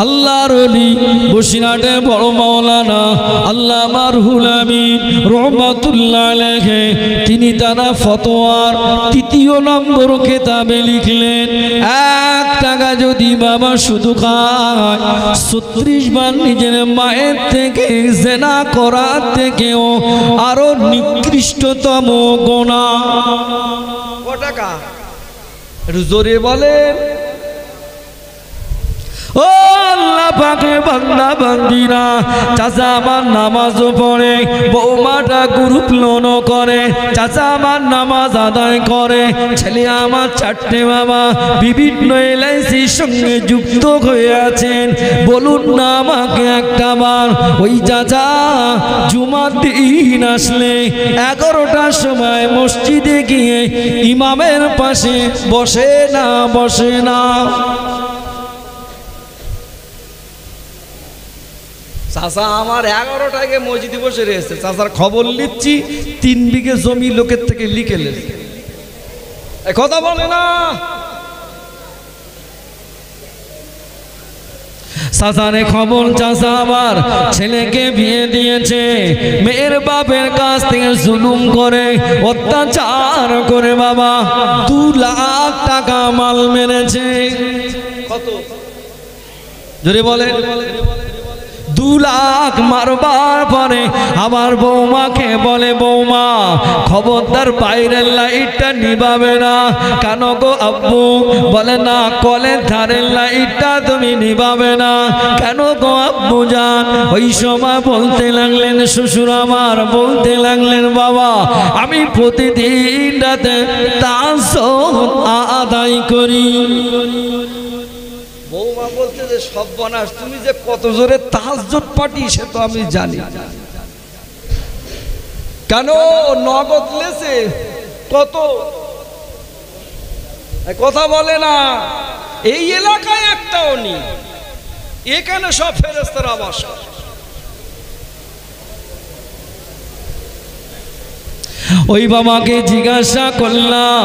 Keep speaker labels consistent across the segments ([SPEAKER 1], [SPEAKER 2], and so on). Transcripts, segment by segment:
[SPEAKER 1] আল্লাহর ওলি বসিরহাটের বড় মাওলানা আল্লামা রুহুল আমিন রহমাতুল্লাহ আলাইহি তিনি তারা ফতোয়ার ৩য় নম্বর কিতাবে লিখলেন, 1 টাকা যদি বাবা শুধু খায় ৩৬ বার নিজের মায়ের থেকে জিনা করার থেকেও আরো নিকৃষ্টতম গুনাহ। কত টাকা একটু জোরে বলেন। ও আল্লাহ পাকের বান্দা বান্দিরা, চাচা আমার নামাজও পড়ে, বৌমাটা গ্রুপ লোনও করে, চাচা আমার নামাজ আদায় করে, ছেলে আমার 4টে বাবা বিভিন্ন এলআইসির সঙ্গে যুক্ত হয়ে আছেন। বলুন না আমাকে একটা বার, ওই চাচা জুমার দিন আসলে 11টার সময় মসজিদে গিয়ে ইমামের পাশে বসে না? বসে না? চাচা আমার 11টায় মসজিদে বসে রয়েছে, চাচার খবর নিচ্ছি 3 বিঘে জমি লোকের থেকে লিখে লেছে, কথা বলে না। চাচারে খবর, চাচা আবার ছেলেকে বিয়ে দিয়েছে, মেয়ের বাপের কাছ থেকে জুলুম করে অত্যাচার করে বাবা 2 লাখ টাকা মাল মেরেছে। কত জোরে বলে? 2 লাখ মারবার পরে আবার বৌমাকে বলে, বৌমা খবরদার বাইরের লাইটটা নিভাবে না। কেন গো আব্বু? বলে না, কলের ধারের লাইটটা তুমি নিভাবে না। কেন গো আব্বু জান? ওই সময় বলতে লাগলেন, শ্বশুর আমার বলতে লাগলেন, বাবা আমি প্রতিদিন রাতে তাহাজ্জুদ আদায় করি। বৌমা বলতে যে সব বনাস, তুমি যে কত জোরে তাহাজ্জুদ পাঠি সে তো আমি জানি। কেন নগদ লেছে কত? কথা বলে না। এই এলাকায় একটাও নেই, এখানে সব ফেরেশতার আবাস। ওই বাবাকে জিজ্ঞাসা করলাম,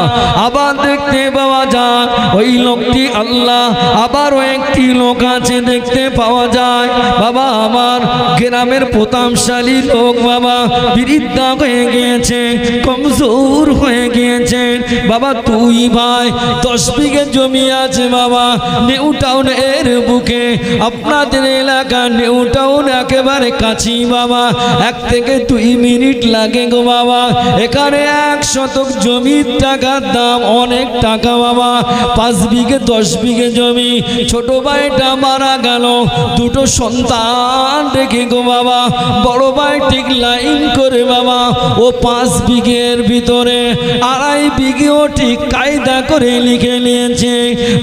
[SPEAKER 1] আবার দেখতে পাওয়া যায় ওই লোকটি আল্লাহ। আবারও একটি লোক আছে দেখতে পাওয়া যায় বাবা আমার গ্রামের প্রতাপশালী লোক বাবা, বৃদ্ধা হয়ে গিয়েছে, কমজোর হয়ে গিয়েছে বাবা। তুই ভাই 10 বিঘে জমি আছে বাবা নিউ টাউনের বুকে, আপনাদের এলাকা নিউ টাউন একেবারে কাছি বাবা, 1 থেকে 2 মিনিট লাগে গো বাবা। এখানে 1 শতক জমির টাকার দাম অনেক টাকা বাবা। 5 বিঘে 10 বিঘে জমি, ছোট ভাইটা মারা গেল, 2টো সন্তান রেখে গো বাবা। বড় ভাই ঠিক লাইন করে বাবা ও 5 বিঘের ভিতরে 2.5 বিঘেও ঠিক কায়দা করে লিখে নিয়েছে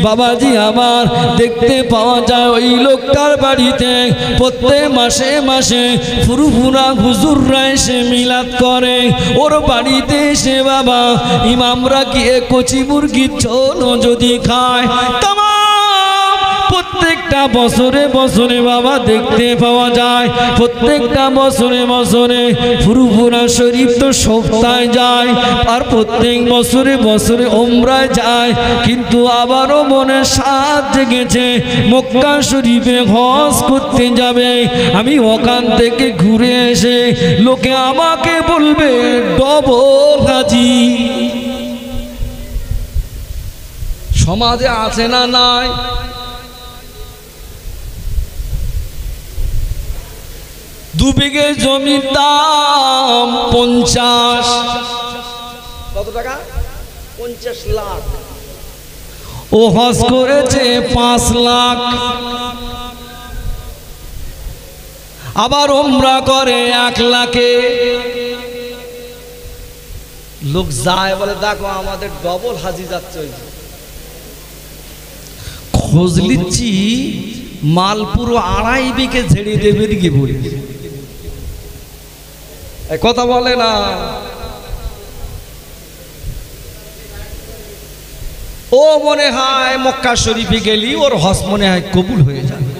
[SPEAKER 1] বাবাজি আমার। দেখতে পাওয়া যায় ওই লোকটার বাড়িতে প্রত্যেক মাসে মাসে ফুরফুরা হুজুররা এসে মিলাদ করে। ওর বাড়িতে এসে বাবা ইমামরা গিয়ে কচি মুরগির ঝোল যদি খায়, প্রত্যেকটা বছরে বছরে বাবা দেখতে পাওয়া যায়, প্রত্যেকটা বছরে বছরে ফুরফুরা শরীফ তো সপ্তাহে যায়, আর প্রত্যেক বছরে বছরে ওমরায় যায়। কিন্তু আবারও মনে সাথ জেগেছে মক্কা শরীফে হজ করতে যাবে। আমি ওখান থেকে ঘুরে এসে লোকে আমাকে বলবে ডবল হাজি। সমাজে আছে না নাই? দু বিঘে জমির দাম 50। কত টাকা? 50 লাখ। ও হজ করেছে 5 লাখ। আবার উমরা করে 1 লাখে। লোক যায় বলে দেখো আমাদের ডবল হাজি যাচ্ছে। খোঁজ লিচ্ছি মাল পুরো 2.5 বিঘে ঝেড়ে দেবে দিকে বলি, কথা বলে না। ও মনে হয় মক্কা শরীফে গেলি ওর হজ মনে হয় কবুল হয়ে যাবে।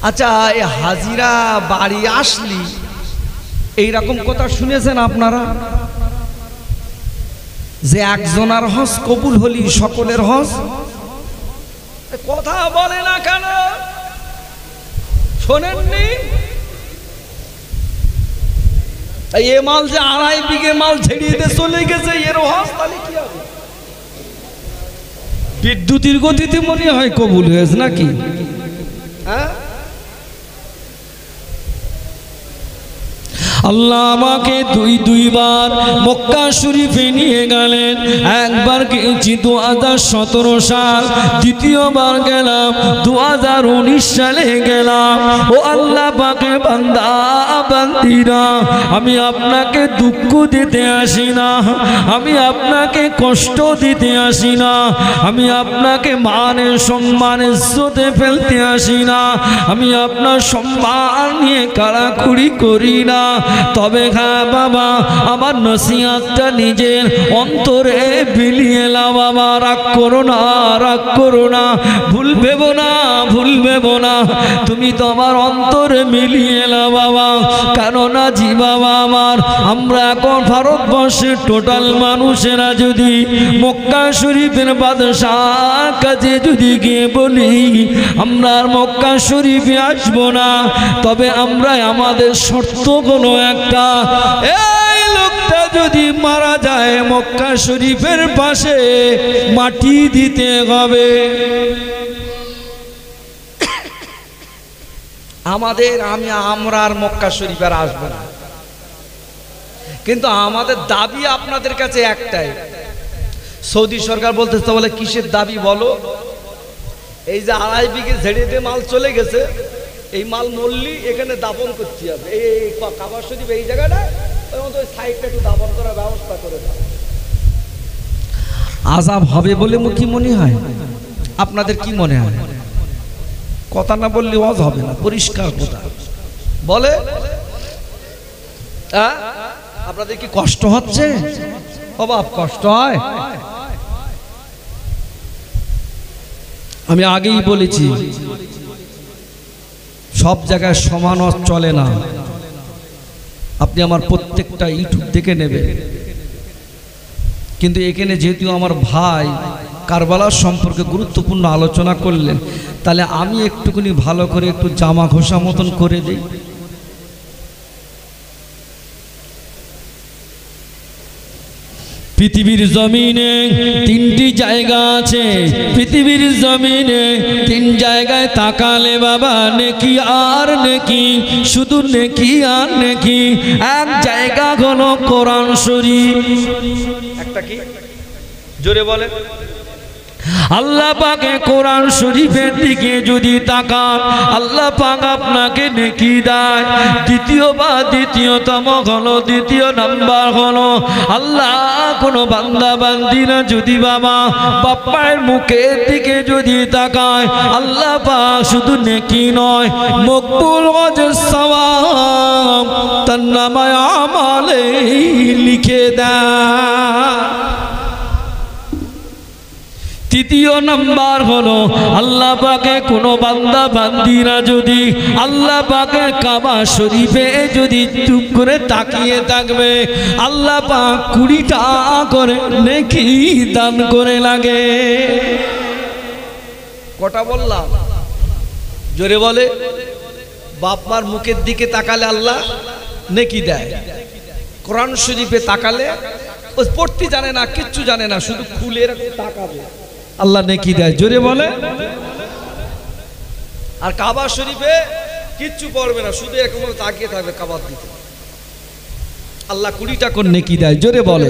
[SPEAKER 1] আচ্ছা এই হাজিরা বাড়ি আসলি এইরকম কথা শুনেছেন আপনারা যে একজনের হজ কবুল হলি সকলের হজ? কথা বলে না কেন? শোনেননি? এ মাল যে 2.5 বিঘে মাল ছেড়িয়ে দিয়ে চলে গেছে, এর হজ তাহলে কি হবে? বিদ্যুতের গতিতে মনে হয় কবুল হয়েছে নাকি? হ্যাঁ, আল্লাহ আমাকে দুইবার মক্কা শরীফে নিয়ে গেলেন। একবার গেছি 2017 সাল, দ্বিতীয়বার গেলাম 2019 সালে গেলাম। ও আল্লাহ পাকের বান্দা বান্দিরা, আমি আপনাকে দুঃখ দিতে আসি না, আমি আপনাকে কষ্ট দিতে আসি না, আমি আপনাকে মানে সম্মান ইজ্জতে ফেলতে আসি না, আমি আপনার সম্মান নিয়ে কাড়াকুড়ি করি না। তবে হ্যাঁ বাবা, আমার নসিহতটা নিজের অন্তরে বিলিয়ে নাও বাবা। রাগ করো না, রাগ করো না, ভুল ভেবো না, ভুল ভেবো না, তুমি তো আমার অন্তরে মিলিয়ে নাও বাবা। কেননা জি বাবা আমার, আমরা এখন ভারতবর্ষের টোটাল মানুষেরা যদি মক্কা শরীফের বাদশাহ কাছে যদি গিয়ে বলি আমরা আর মক্কা শরীফে আসবো না, তবে আমরা আমাদের শর্ত কোনো একটা, এই লোকটা যদি মারা যায় মক্কা শরীফের পাশে মাটি দিতে হবে। আমরা আর মক্কা শরীফ আর আসবো না, কিন্তু আমাদের দাবি আপনাদের কাছে একটাই। সৌদি সরকার বলতেছে, বলে কিসের দাবি বলো? এই যে 2.5 বিঘে ঝেড়ে দিয়ে মাল চলে গেছে, এই মাল মল্লি এখানে দাফন করতে হবে। এই কাবা শরীফ এই জায়গাটা ওই সাইডটা একটু দাফন করার ব্যবস্থা করে দাও। আযাব হবে বলে কি মনে হয়? আপনাদের কি মনে হয়? কথা না বললে ওয়াজ হবে না, পরিষ্কার কথা বলে। আপনাদের কি কষ্ট হচ্ছে? ও বাপ, কষ্ট হয়? আমি আগেই বলেছি, সব জায়গায় সমান চলে না। আপনি আমার প্রত্যেকটা ইউটিউব দেখে নেবেন, কিন্তু এখানে যেহেতু আমার ভাই কারবালার সম্পর্কে গুরুত্বপূর্ণ আলোচনা করলেন, তাহলে আমি একটুখানি ভালো করে একটু জামা ঘষা মতন করে দিই। পৃথিবীর জমিনে 3টি জায়গা আছে, পৃথিবীর জমিনে 3 জায়গায় তাকালে বাবা নেকি আর নেকি, শুধু নেকি আর নেকি। এক জায়গা হলো কোরআন শরীফ। একটা কি জোরে বলে? আল্লাহ পাকে কোরআন শরীফের দিকে যদি তাকান, আল্লাহ পাক আপনাকে নেকি দেয়। দ্বিতীয়তম হলো, দ্বিতীয় নাম্বার হলো, আল্লাহ কোনো বান্দা বান্দিরা যদি বাবা বাপ্পায়ের মুখের দিকে যদি তাকায়, আল্লাহ পাক শুধু নেকি নয়, মকবুল ওয়াজের সওয়াব তার নামায় আমলে লিখে দেয়। তৃতীয় নাম্বার হলো, আল্লাহ পাকে কোনো বান্দা বান্দিরা যদি আল্লাহ পাকে কাবা শরীফে যদি চুপ করে তাকিয়ে থাকবে, আল্লাহ পাক 20টা করে নেকি দান করে লাগে। কটা বললাম? জোরে বলে। বাপ মার মুখের দিকে তাকালে আল্লাহ নেকি দেয়, কোরআন শরীফে তাকালে ও পড়তে জানে না, কিচ্ছু জানে না, শুধু খুলে তাকাবে, আল্লাহ নেকি দেয়। জোরে বলে। আর কাবা শরীফে কিচ্ছু পড়বে না, শুধু এরকম তাকিয়ে থাকবে কাবার দিকে, আল্লাহ 20টা করে নেকি দেয়। জোরে বলে।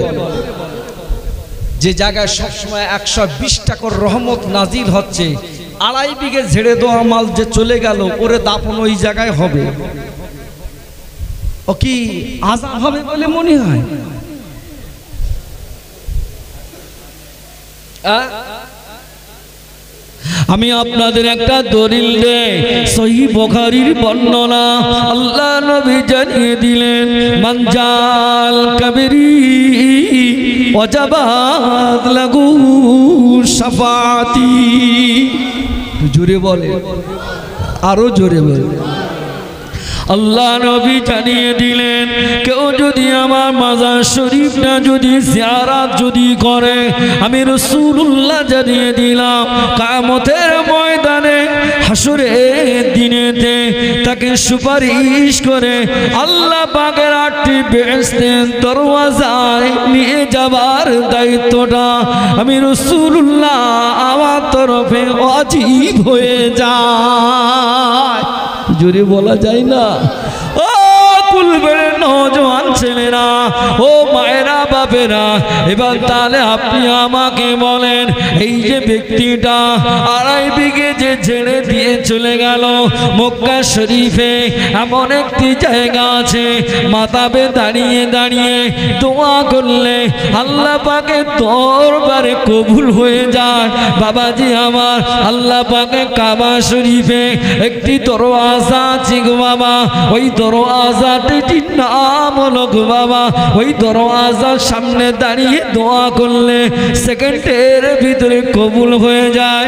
[SPEAKER 1] যে জায়গায় সবসময় 120 টাকার রহমত নাজিল হচ্ছে, 2.5 বিঘে ঝেড়ে দেওয়া মাল যে চলে গেল, ওরে দাফন ওই জায়গায় হবে, ও কি আযাব হবে বলে মনে হয়? আমি আপনাদের একটা দলিল দেই, সহিহ বুখারীর বর্ণনা। আল্লাহ নবী জানিয়ে দিলেন, মানজাল কাবরি ওয়াজাবাত লাহু শাফাতি। জোরে বলে, আরো জোরে বলে। আল্লাহ নবী জানিয়ে দিলেন, কেউ যদি আমার মাজার শরীফটা যদি জিয়ারত যদি করে, আমি রাসূলুল্লাহ জানিয়ে দিলাম কিয়ামতের হাসরের দিনেতে তাকে সুপারিশ করে আল্লাহ পাকের 8টি বেহেশতের দরওয়াজায় নিয়ে যাবার দায়িত্বটা আমি রাসূলুল্লাহ আমার তরফে ওয়াজিব হয়ে যায়। জোরে বলা যায় না? ও কুলবের নওজোয়ান ছেলেরা, ও মায়েরা, বাপেরা, এবার তাহলে আপনি আমাকে বলেন, এই যে ব্যক্তিটা 2.5 বিঘে যে ছেড়ে দিয়ে চলে গেল মক্কা শরীফে, এমন একটি জায়গা আছে মাতাবে দাঁড়িয়ে দাঁড়িয়ে দোয়া করলে আল্লাহ পাকে দরবারে কবুল হয়ে যায়। বাবাজি আমার, আল্লাহ পাকে কাবা শরীফে একটি দরওয়াজা আছে গো বাবা, ওই দরওয়াজাটির নাম হলো গো বাবা, ওই দরওয়াজার সামনে দাঁড়িয়ে দোয়া করলে সেকেন্ডের ভিতরে কবুল হয়ে যায়।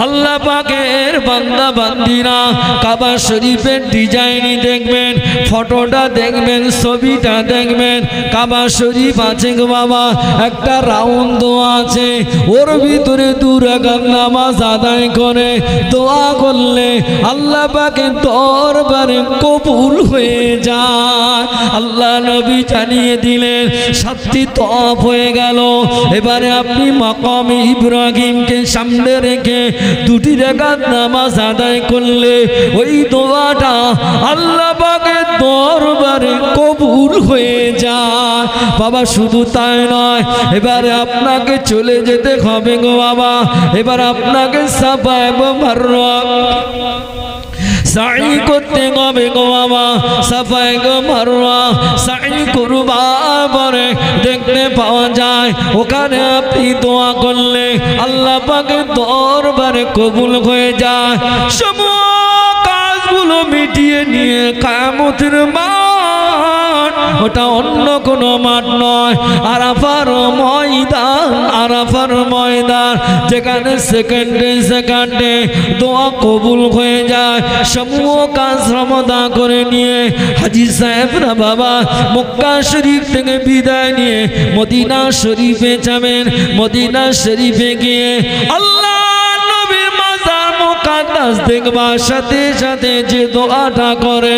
[SPEAKER 1] আল্লাহ পাকের বান্দা বান্দিরা কাবা শরীফের ডিজাইনই দেখবেন, ফটোটা দেখবেন, ছবিটা দেখবেন, কাবা শরীফ আছে গো বাবা, একটা রাউন্ড আছে, ওর ভিতরে 2 রাকাত নামাজ আদায় করে দোয়া করলে আল্লাহ পাকের দরবারে কবুল হয়ে যায়। আল্লাহ নবী জানিয়ে দিলেন 7টি তওয়াফ হয়ে গেল। এবারে আপনি মাকাম ইব্রাহিমকে সামনে রেখে 2টি রাকাত নামাজ আদায় করলে ওই দোয়াটা আল্লাহ পাকের দরবারে কবুল হয়ে যায়। বাবা শুধু তাই নয়, এবারে আপনাকে চলে যেতে হবে গো বাবা, এবার আপনাকে সাফা এবং মারওয়া সাই করতে হবে গো বাবা, সাফা এবং মারওয়া সাই করবার পরে দেখতে পাওয়া যায় ওখানে আপনি দোয়া করলে আল্লাহ পাকের দরবারে কবুল হয়ে যায়। সমস্ত কাজগুলো মিটিয়ে নিয়ে কিয়ামতের মাঠ, ওটা অন্য কোনো মাঠ নয়, আরাফার ময়দান, আরাফার ময়দান, যেখানে সেকেন্ডে সেকেন্ডে দোয়া কবুল হয়ে যায়। সমূহ কাজ সমাধা করে নিয়ে হাজী সাহেবরা বাবা মক্কা শরীফ থেকে বিদায় নিয়ে মদিনা শরীফে যাবেন। মদিনা শরীফে গিয়ে আল্লাহ নবীর মাজার মুকাদ্দাস দেখবার সাথে সাথে যে দোয়াটা করে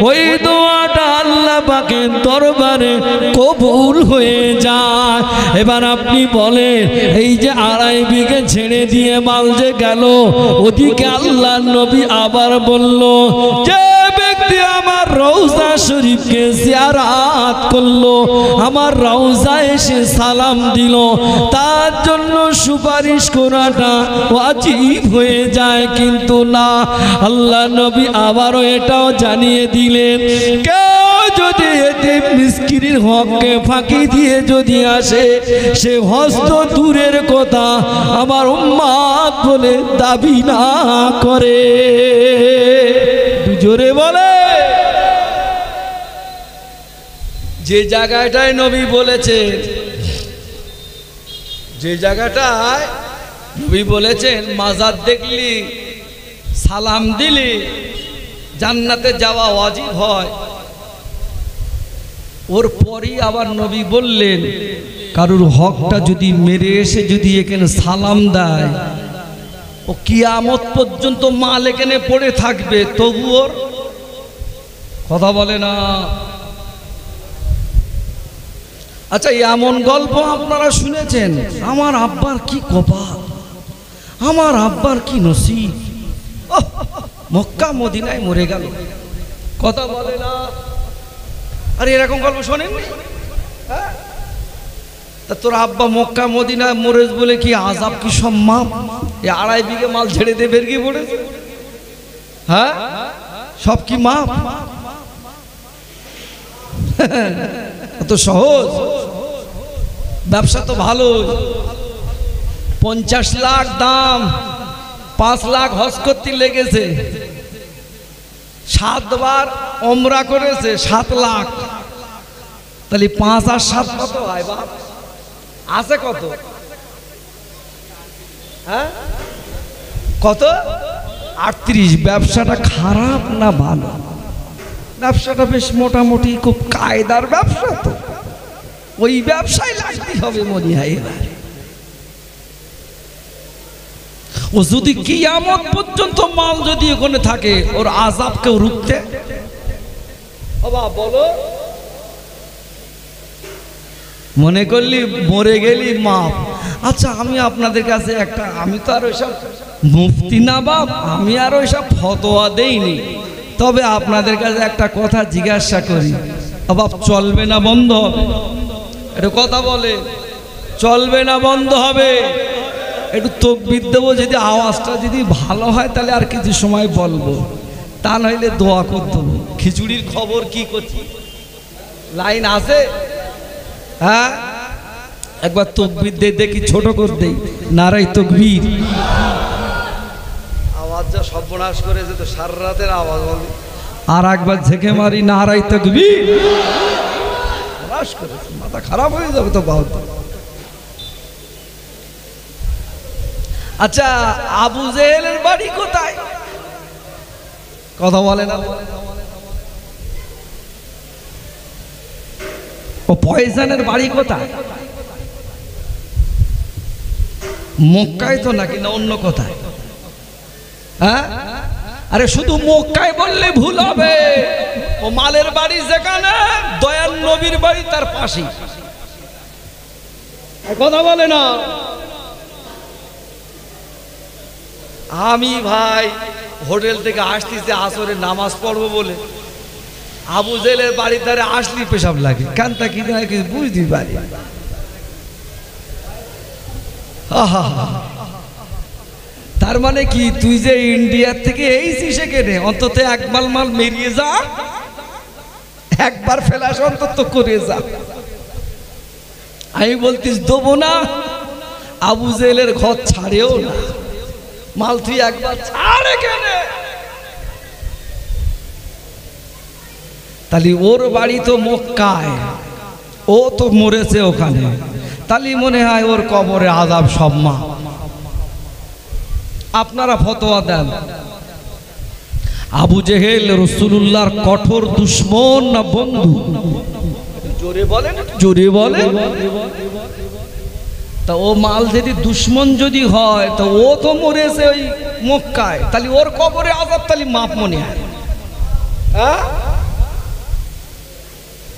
[SPEAKER 1] ওই দোয়াটা আল্লাহ পাকের দরবারে কবুল হয়ে যায়। এবার আপনি বলেন, এই যে 2.5 বিঘে ছেড়ে দিয়ে মাল যে গেল, ওদিকে আল্লাহ নবী আবার বলল, যে ব্যক্তি আমার রওজা শরীফকে জিয়ারত করলো, আমার রওজা এসে সালাম দিল, তার জন্য সুপারিশ করাটা ওয়াজিব হয়ে যায়। কিন্তু না, আল্লাহ নবী আবারও এটাও জানিয়ে দিলেন, কেউ যদি এতিম মিসকিনের হককে ফাঁকি দিয়ে যদি আসে, সে হস্ত দূরের কথা আমার উম্মত বলে দাবি না করে। জোরে বলে, যে জায়গাটায় নবী বলেছেন, যে জায়গাটায় নবী বলেছেন মাজার দেখলি সালাম দিলি জান্নাতে যাওয়া ওয়াজিব হয়, ওর পরই আবার নবী বললেন, কারুর হকটা যদি মেরে এসে যদি এখানে সালাম দেয়, ও কিয়ামত পর্যন্ত মাল এখানে পড়ে থাকবে, তবু ওর কথা বলে না। আচ্ছা, এমন গল্প আপনারা শুনেছেন, আমার আব্বার কি কপাল, আমার আব্বার কি নসিব, মক্কা মদিনায় মরে গেল, কথা বলে না। আরে এরকম গল্প শোনেননি? হ্যাঁ, তা তোর আব্বা মক্কা মদিনায় মরে বলে কি আযাব কি সব মাপ? 2.5 বিঘে মাল ছেড়ে দিয়ে বের গিয়ে পড়েছে, হ্যাঁ, সব কি মাপ? এত সহজ? ব্যবসা তো ভালো, 50 লাখ দাম, 5 লাখ হজ করতে লেগেছে, 7 বার ওমরা করেছে, 7 লাখ, তাহলে 5 আর 7 কত হয় বাপ? আছে কত? হ্যাঁ, কত? 38। ব্যবসাটা খারাপ না ভালো? ব্যবসাটা বেশ মোটামুটি খুব কায়দার ব্যবসা, তো ওই ব্যবসায় লাগতে হবে মনে হয়। এবার ও যদি কিয়ামত পর্যন্ত মাল যদি ওখানে থাকে, ওর আযাব কেউ রুখতে? বাবা বলো, মনে করলি মরে গেলি মাপ। আচ্ছা আমি আপনাদের কাছে একটা, আমি তো আর ওইসব মুফতি না বাপ, আমি আর ওইসব ফতোয়া দেইনি, তবে আপনাদের কাছে একটা কথা জিজ্ঞাসা করি, বাপ চলবে না বন্ধ হবে? একটু কথা বলে, চলবে না বন্ধ হবে? একটু তাকবীর দেবো, যদি আওয়াজটা যদি ভালো হয় তাহলে আর কিছু সময় বলবো, তা নইলে দোয়া করে দেবো। খিচুড়ির খবর কি করছি, লাইন আছে? হ্যাঁ একবার তাকবীর দে দেখি, ছোট করে দেই, নারাই তাকবীর। আওয়াজ যা সর্বনাশ করেছে তো, সারা রাতের আওয়াজ বলি। আর একবার ঝেঁকে মারি, নারাই তাকবীর। সর্বনাশ করেছে, মাথা খারাপ হয়ে যাবে তো বাবা। আচ্ছা আবু জেহেলের বাড়ি কোথায়? কথা বলে না? ও পয়সানের বাড়ি কোথায়? মক্কায় তো নাকি না অন্য কোথায়? হ্যাঁ আরে শুধু মক্কায় বললে ভুল হবে, ও মালের বাড়ি যেখানে, দয়াল নবীর বাড়ি তার পাশেই। কথা বলে না? আমি ভাই হোটেল থেকে আসতেছি আসরে নামাজ পড়বো বলে, আবু জেলের বাড়ির ধারে আসলি পেশাব লাগে, কান্তা কি বুঝতে পারি। তার মানে কি তুই যে ইন্ডিয়ার থেকে এইছি সেখানে অন্তত এক মাল মেরিয়ে যা, একবার ফেলাস অন্তত করে যা। আমি বলতিস দেবো না, আবু জেলের ঘর ছাড়েও না, মাল তুই একবার ছাড়ে কেন? তাহলে ওর বাড়ি তো মক্কায়, ও তো মরেছে ওখানে, তাহলে মনে হয় ওর কবরে আযাব সব মা। আপনারা ফতোয়া দেন, আবু জেহেল রাসূলুল্লাহর কঠোর দুশমন না বন্ধু? জোরে বলেন, জোরে বলেন। তা ও মাল যদি দুশমন যদি হয়, তো ও তো মরেছে ওই মক্কায়, তাহলে ওর কবরে আযাব তাহলে মাপ মনে হয়? হ্যাঁ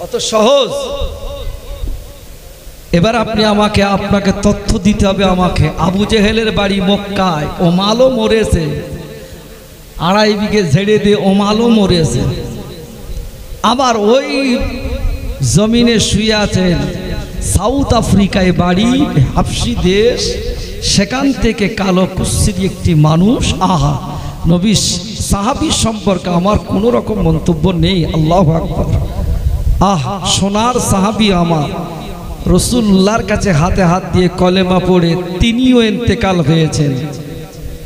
[SPEAKER 1] অত সহজ? এবার আপনি আমাকে, আপনাকে তথ্য দিতে হবে আমাকে। আবু জেহেলের বাড়ি মক্কায়, ও মালও মরেছে, 2.5 বিঘে ঝেড়ে দিয়ে ও মালও মরেছে। আবার ওই জমিনে শুয়ে আছেন সাউথ আফ্রিকায় বাড়ি, হাবশি দেশ, সেখান থেকে কালো কুৎসিত একটি মানুষ। আহা, নবী সাহাবী সম্পর্কে আমার কোনো রকম মন্তব্য নেই, আল্লাহু আকবার। আহা, সোনার সাহাবী আমার, রাসূলুল্লাহর কাছে হাতে হাত দিয়ে কলেমা পড়ে তিনিও ইন্তেকাল হয়েছেন।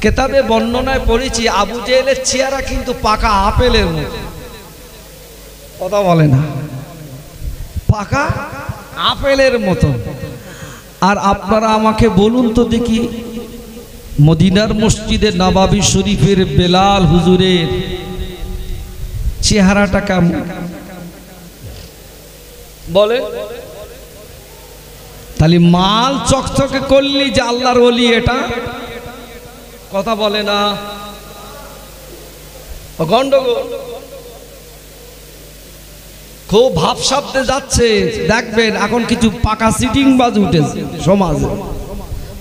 [SPEAKER 1] কিতাবে বর্ণনায় পড়েছি আবু জেহেলের চেহারা কিন্তু পাকা আপেলের মতো। কথা বলে না? পাকা আপেলের মতো। আর আপনারা আমাকে বলুন তো দেখি, মদিনার মসজিদে নববী শরীফের বেলাল হুজুরের চেহারাটা কেমন বলে? তাহলে মাল চকচকে করলি যে আল্লাহর ওলি এটা? কথা বলে না? গন্ডগোল, খুব ভাবসাবতে যাচ্ছে। দেখবেন এখন কিছু পাকা সিটিং বাজ উঠেছে সমাজে,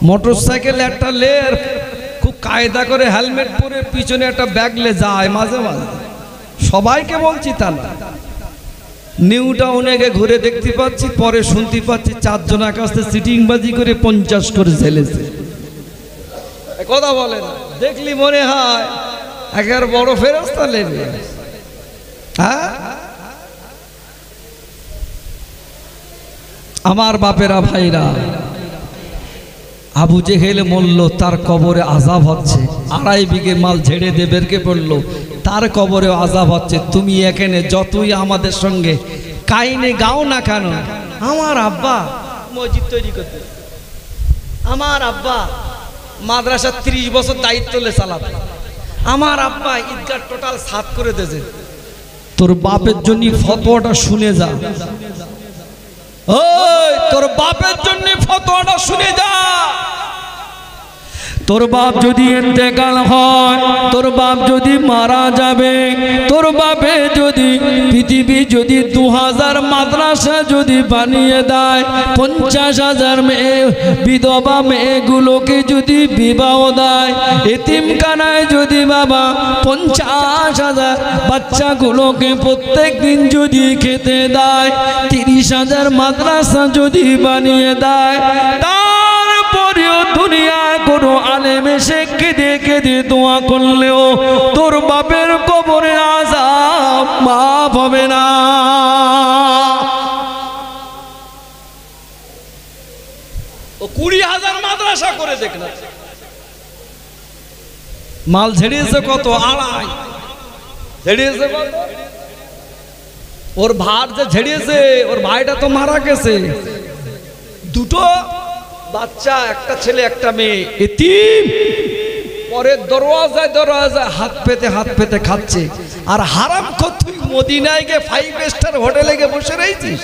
[SPEAKER 1] মোটরসাইকেল একটা লে, খুব কায়দা করে হেলমেট পরে পিছনে একটা ব্যাগ লে যায় মাঝে মাঝে। সবাইকে বলছি তা না, নিউ টাউনে ঘুরে দেখতে পাচ্ছি, পরে শুনতে পাচ্ছি 4 জনের কাছে সিটিংবাজি করে 50 করে ঝেলেছে। কথা বলে না? দেখলি মনে হয় একেবারে বড় ফেরেশতা লেবে। হ্যাঁ আমার বাপেরা ভাইরা, আবু জেহেল মরল, তার কবরে আযাব হচ্ছে। 2.5 বিঘে মাল ঝেড়ে দেবেরকে পড়লো, তার কবরে আযাব হচ্ছে। তুমি এখানে যতই আমাদের সঙ্গে কাইনে গাও না কেন, আমার আব্বা মসজিদ তৈরি করতে, আমার আব্বা মাদ্রাসা 30 বছর দায়িত্ব লে চালাতে, আমার আব্বা ঈদগাহ টোটাল 7 করে দিয়েছে। তোর বাপের জন্য ফতোয়াটা শুনে যা, ওই তোর বাপের জন্য ফতোয়াটা শুনে যা। তোর বাপ যদি ইন্তেকাল হয়, তোর বাপ যদি মারা যাবে, তোর বাপে যদি পৃথিবী যদি 2000 মাদ্রাসা যদি বানিয়ে দেয়, 50,000 মেয়ে বিধবা মেয়েগুলোকে যদি বিবাহ দেয়, এতিমখানায় যদি বাবা 50,000 বাচ্চাগুলোকে প্রত্যেক দিন যদি খেতে দেয়, 30,000 মাদ্রাসা যদি বানিয়ে দেয়, তারপরেও দুনিয়ায় কোনো আলেম এসে কেঁদে কেঁদে দোয়া করলেও তোর বাপের কবরে আযাব মাফ হবে না। ও 20,000 মাদ্রাসা করে দেখলাম, মাল ঝেড়িয়েছে কত? 2.5 ঝেড়িয়েছে কত? ওর ভার যে ঝেড়িয়েছে, ওর ভাইটা তো মারা গেছে, 2 বাচ্চা, একটা ছেলে একটা মেয়ে, এতিম। পরে দরওয়াজায় দরওয়াজায় হাত পেতে খাচ্ছে। আর হারাম খোর, তুই মদিনায় গিয়ে 5 স্টার হোটেলে গিয়ে বসে রয়েছিস।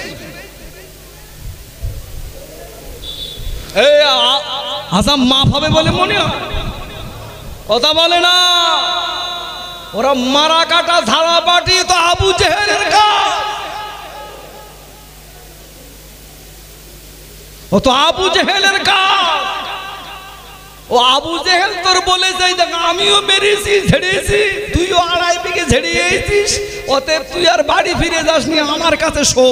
[SPEAKER 1] এই আযাব মাফ হবে বলে মনে হয়? কথা বলে না। ওরা মারা কাটা ঝাড়া পাটি তো আবু জেহেলের কাজ। ও তো আবু জেহেলের কাজ। ও আবু জেহেল তোর বলে যাই, দেখ আমিও মেরেছি, ঝেড়েছি, তুইও 2.5 বিঘে ঝেড়িয়েছিস, অতএব তুই আর বাড়ি ফিরে যাসনি, আমার কাছে শো।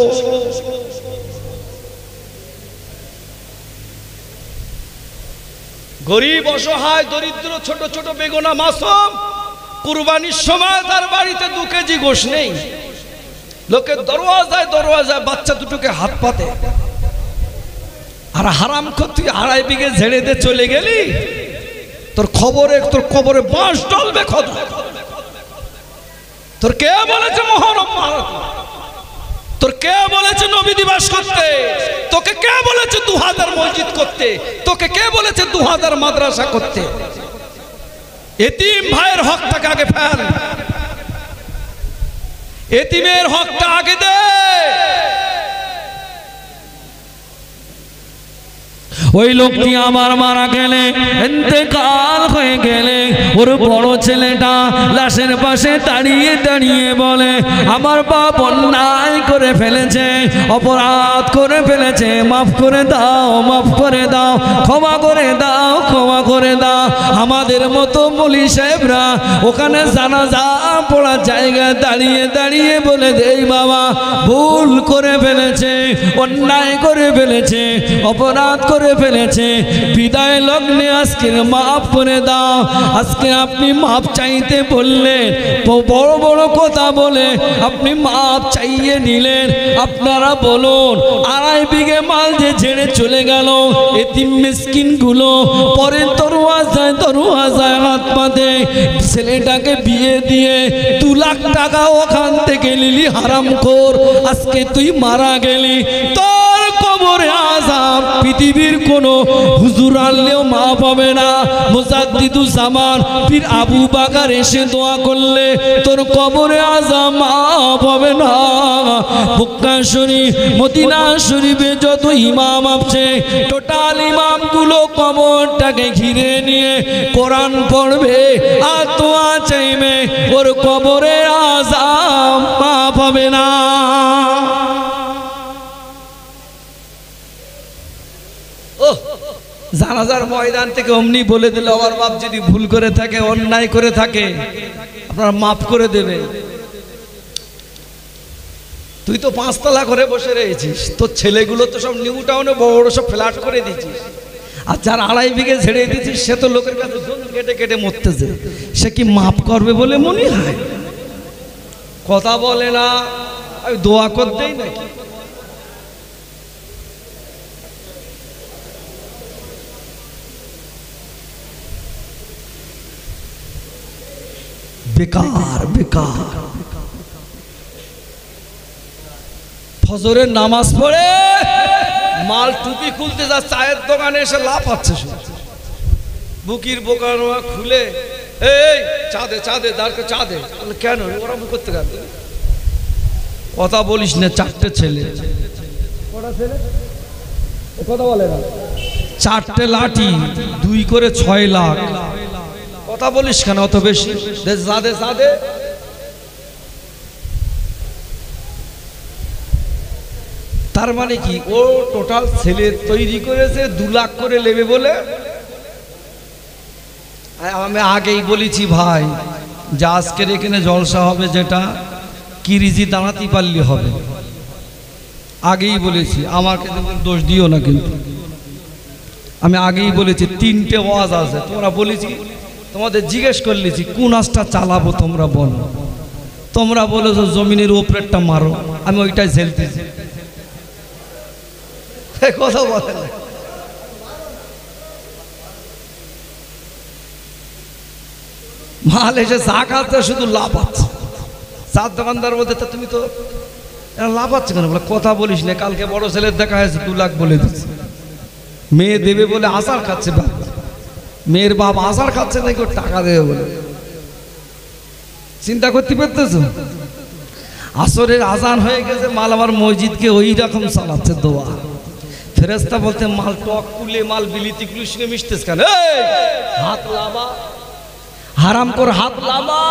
[SPEAKER 1] গরিব, অসহায়, দরিদ্র, ছোট ছোট বেগুনা মাসুম, কুরবানির সময় তার বাড়িতে 2 কেজি গোশ নেই, লোকের দরওয়াজায় দরওয়াজায় বাচ্চা দুটোকে হাত পাতে। আর হারাম খোর, তুই 2.5 বিঘে ঝেড়ে দিয়ে চলে গেলি, তোর কবরে বাঁশ ডলবে খোদা। তোর কে বলেছে মহরম মানাতে? তোর কে বলেছে নবী দিবস করতে? তোকে কে বলেছে 2000 মসজিদ করতে? তোকে কে বলেছে 2000 মাদ্রাসা করতে? এতিম ভাইয়ের হকটাকে আগে ফেল, এতিমের হকটা আগে দে। ওই লোকটি আমার মারা গেলে, ইন্তেকাল হয়ে গেলে, ওর বড় ছেলেটা লাশের পাশে দাঁড়িয়ে দাঁড়িয়ে বলে, আমার বাপ অন্যায় করে ফেলেছে, অপরাধ করে ফেলেছে, মাফ করে দাও, মাফ করে দাও, ক্ষমা করে দাও, ক্ষমা করে দাও। আমাদের মতো মৌলভী সাহেবরা ওখানে জানাজা পড়ার জায়গায় দাঁড়িয়ে দাঁড়িয়ে বলে দেই, বাবা ভুল করে ফেলেছে, অন্যায় করে ফেলেছে, অপরাধ করে ফেলেছে, বিদায় লগ্নে আজকে মাফ করে দাও। আজকে আপনি মাফ চাইতে বললেন, বড় বড় কথা বলে আপনি মাফ চাইয়ে নিলেন। আপনারা বলুন, 2.5 বিঘে মাল যে ছেড়ে চলে গেল, এতিম মিসকিন গুলো পরে দরওয়াজায় হাত পাতে, ছেলেটাকে বিয়ে দিয়ে 2 লাখ টাকা ওখান থেকে নিলি হারামখোর। আজকে তুই মারা গেলি, তোর কবরে আযাব পৃথিবীর কোনো হুজুর আনলেও মাফ হবে না। মুজাদ্দিদুজ্জামান পীর আবু বাকার এসে দোয়া করলে তোর কবরে আযাব মাফ হবে না। মক্কা শরীফ, মদিনা শরীফে যত ইমাম আছে, টোটাল ইমামগুলো কবরটাকে ঘিরে নিয়ে কোরআন পড়বে আর দোয়া চাইবে, ওর কবরে আযাব মাফ হবে না। জানাজার ময়দান থেকে অমনি বলে দিল, আমার বাপ যদি ভুল করে থাকে, অন্যায় করে থাকে, আপনারা মাফ করে দেবে। তুই তো 5 তলা করে বসে রয়েছিস, তোর ছেলেগুলো তো সব নিউ টাউনে বড় বড় সব ফ্ল্যাট করে দিয়েছিস, আর যার 2.5 বিঘে ছেড়ে দিয়েছিস সে তো লোকের কাছে কেটে কেটে মরতেছে, সে কি মাফ করবে বলে মনে হয়? কথা বলে না, আমি দোয়া করতেই নাকি? বেকার বেকার ফজরের নামাজ পড়ে মাল টুপি খুলতে যা, চায়ের দোকানে এসে লাফাচ্ছে, বুকির বোকানোয়া খুলে, এই চা দে, চা দে, দাঁড়কে চা দে। কেন ওরা মুখ করতে গেল? কথা বলিস না, 4টে ছেলে, কথা বলে না, 4টে লাঠি 2 করে 6 লাখ। কথা বলিস কেন অত বেশি? সাদে তার মানে কি ও টোটাল ছেলে তৈরি করেছে 2 লাখ করে নেবে বলে। আমি আগেই বলেছি ভাই যে আজকের এখানে জলসা হবে, যেটা কিরিজি দাঁড়াতে পারলে হবে, আগেই বলেছি। আমাকে দোষ দিও না, কিন্তু আমি আগেই বলেছি 3টে ওয়াজ আছে। তোমরা বলেছি, তোমাদের জিজ্ঞেস করলেছি কোন আজটা চালাবো, তোমরা বলো। তোমরা বলেছো জমিনের উপরেরটা মারো, আমি ওইটাই ঝেলতেছি। কথা বলে না। মাল এসে চা খাচ্ছে, শুধু লাভ আছে। চার দোকানদার বলতে তুমি তো লাভ আছে কেন? বলে কথা বলিস না, কালকে বড় ছেলের দেখা হয়েছে 2 লাখ বলে দিচ্ছে। মেয়ে দেবে বলে আচার খাচ্ছে, মেয়ের বাপ আচার খাচ্ছে নাকি ওর টাকা দেবে বলে। চিন্তা করতে পারতেছ? আসরের আজান হয়ে গেছে, মাল আমার মসজিদকে ওই রকম চালাচ্ছে দোয়া। ফেরেস্তা বলতে মাল টক কুলে, মাল বিলিতি কুলির সঙ্গে মিশতেছ কেন? হাত লাবা, হারাম কর হাত লাবা।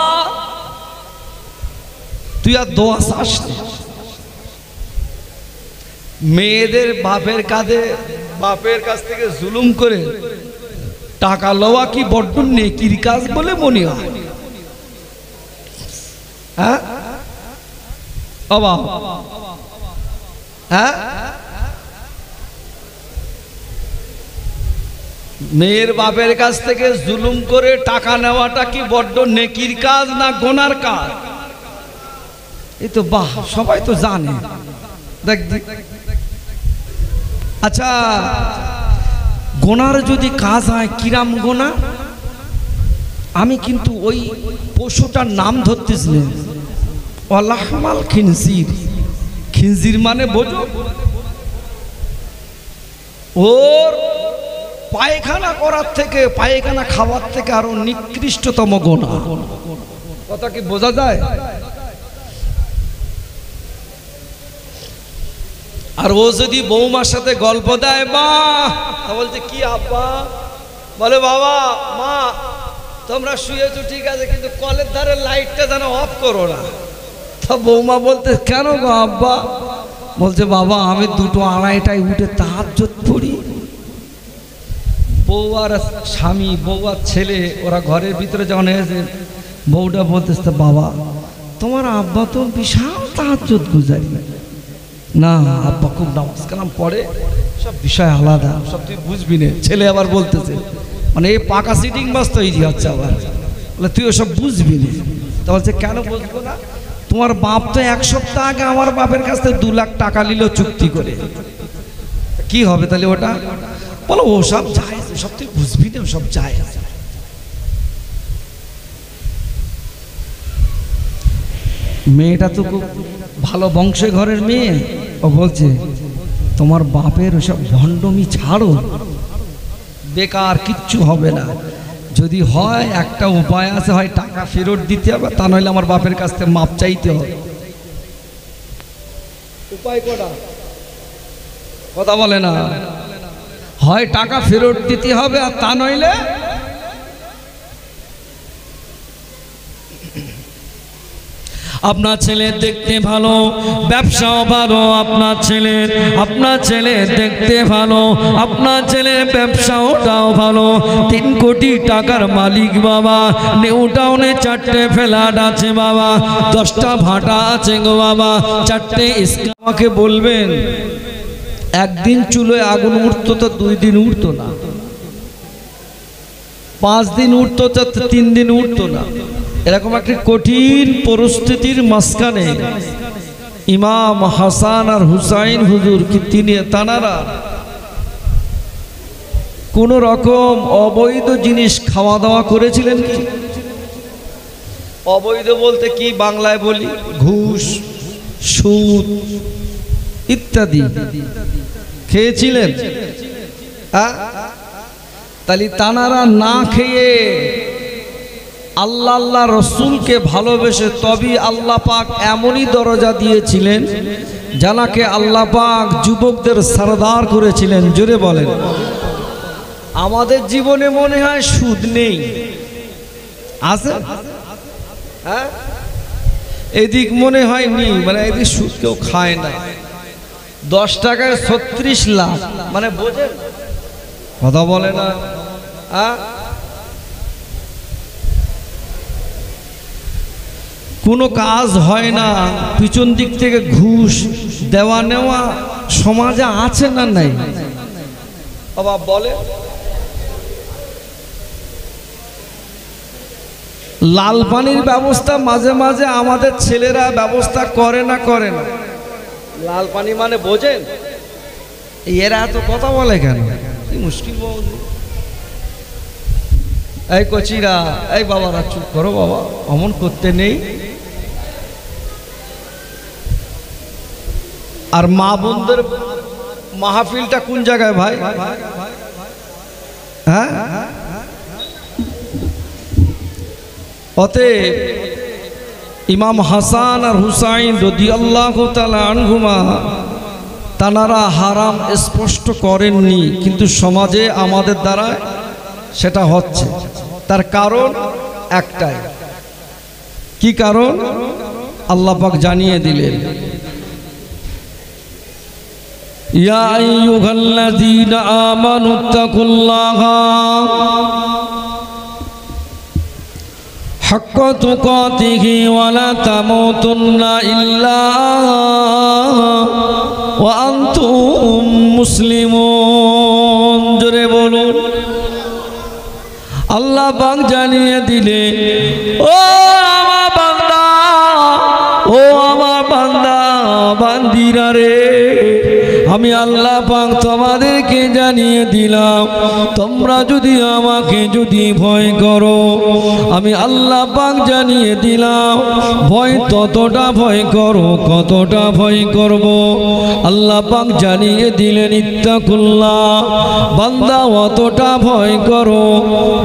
[SPEAKER 1] তুই আর দোয়া চাস না। মেয়েদের বাপের কাছ থেকে জুলুম করে টাকা লওয়া কি বড্ড নেকির কাজ বলে মনে হয়? হ্যাঁ বাবা, হ্যাঁ মেয়ের বাপের কাছ থেকে জুলুম করে টাকা নেওয়াটা কি বড্ড নেকির কাজ না গোনার কাজ? এই তো বাহ, সবাই তো জানে। দেখ আচ্ছা, গোনার যদি কাজ হয় কিরাম গোনা? আমি কিন্তু ওই পশুটার নাম ধরতেছি না। ওয়ালাহমাল খিনজির, খিনজির মানে বোঝো, ওর পায়খানা করার থেকে, পায়খানা খাওয়ার থেকে আরো নিকৃষ্টতম গোনা। কথা কি বোঝা যায়? আর ও যদি বৌমার সাথে গল্প দেয়, মা বলছে কি আব্বা? বলে বাবা মা তোমরা শুয়েছো ঠিক আছে, কিন্তু কলের ধারে লাইটটা যেন অফ করো না। তা বৌমা বলতে কেন গো আব্বা? বলছে বাবা আমি 2টো আড়াইটায় উঠে তাহাজ্জুদ পড়ি। বউ আর স্বামী, বউ আর ছেলে ওরা ঘরের ভিতরে যখন এসে বউটা বলতেছে বাবা তোমার আব্বা তো বিশাল তাহাজ্জুদ গুজারি। না আব্বা খুব নামাজ কালাম পড়ে, সব বিষয় আলাদা, সব তুই বুঝবি না। ছেলে আবার বলতেছে, মানে এই পাকা সিটিং বাস তৈরি হচ্ছে আবার, বলে তুই ওসব বুঝবি না। তা বলছে কেন বুঝবো না? তোমার বাপ তো 1 সপ্তাহ আগে আমার বাপের কাছ থেকে 2 লাখ টাকা নিল চুক্তি করে, কি হবে তাহলে ওটা? বলো ও সব যায়, সব তুই বুঝবি না, সব যায়। মেয়েটা তো খুব ভালো বংশে ঘরের মেয়ে, ও বলছে তোমার বাপের ওসব ভণ্ডমি ছাড়ো, বেকার কিচ্ছু হবে না। যদি হয় একটা উপায় আছে, হয় টাকা ফেরত দিতে হবে, তা নইলে আমার বাপের কাছ থেকে মাপ চাইতে হবে। উপায় কটা? কথা বলে না। হয় টাকা ফেরত দিতে হবে, আর তা নইলে আপনার ছেলে দেখতে ভালো, ব্যবসাও ভালো, আপনার ছেলে দেখতে ভালো, আপনার ছেলে ব্যবসাওটাও ভালো, 3 কোটি টাকার মালিক বাবা। নিউ টাউনে 4টে ফ্ল্যাট আছে বাবা, 10টা ভাটা আছে গো বাবা, 4টে। আমাকে বলবেন একদিন চুলোয় আগুন উঠতো তো 2 দিন উঠতো না, 5 দিন উঠতো তো 3 দিন উঠতো না। এরকম একটি কঠিন পরিস্থিতির মাঝখানে ইমাম হাসান আর হুসাইন হুজুর কি তানারা কোন রকম অবৈধ জিনিস খাওয়া দাওয়া করেছিলেন কি? অবৈধ বলতে কি বাংলায় বলি, ঘুষ, সুদ ইত্যাদি খেয়েছিলেন? তাহলে তানারা না খেয়ে আল্লাহ আল্লাহ রসুলকে ভালোবেসে তবে আল্লাহ পাক এমনই দরজা দিয়েছিলেন যাকে আল্লাহ পাক যুবকদের সরদার করেছিলেন। জোরে বলেন। আমাদের জীবনে মনে হয় সুদ নেই, আছে? হ্যাঁ, এদিক মনে হয় নেই, মানে এদিক সুদ কেউ খায় না। 10 টাকায় 36 লাখ, মানে বোঝেন? কথা বলে না। কোনো কাজ হয় না, পিছন দিক থেকে ঘুষ দেওয়া নেওয়া সমাজে আছে না নাই? বাবা বলে লাল পানির ব্যবস্থা মাঝে মাঝে আমাদের ছেলেরা ব্যবস্থা করে না, করে না। লাল পানি মানে বোঝেন? এরা এত কথা বলে কেন? কি মুশকিল বলছে। এই কচিরা, এই বাবারা চুপ করো বাবা, অমন করতে নেই। আর মা বোনদের মাহফিলটা কোন জায়গায় ভাই? হ্যাঁ, অতএব ইমাম হাসান আর হুসাইন রাদিয়াল্লাহু তাআলা আনহুমা তানারা হারাম স্পষ্ট করেননি, কিন্তু সমাজে আমাদের দ্বারা সেটা হচ্ছে। তার কারণ একটাই। কি কারণ? আল্লাহ পাক জানিয়ে দিলেন, ইয়া আইয়ুহাল্লাযীনা আমানুত্তাকুল্লাহা হাক্কা তুকাতিহি ওয়া লা তামুতুন্না ইল্লা ওয়া আনতুম মুসলিমুন। জোরে বলুন। আল্লাহ পাক জানিয়ে দিলে, ও আমার বান্দা, ও আমার বান্দা বান্দিরা রে, আমি আল্লাহ পাক তোমাদেরকে জানিয়ে দিলাম, তোমরা যদি আমাকে যদি ভয় করো, আমি আল্লাহ পাক জানিয়ে দিলাম, ভয় ততটা ভয় করো কতটা ভয় করব। আল্লাহ পাক জানিয়ে দিলেন, ইত্তাকুল্লাহ, বান্দা অতটা ভয় করো,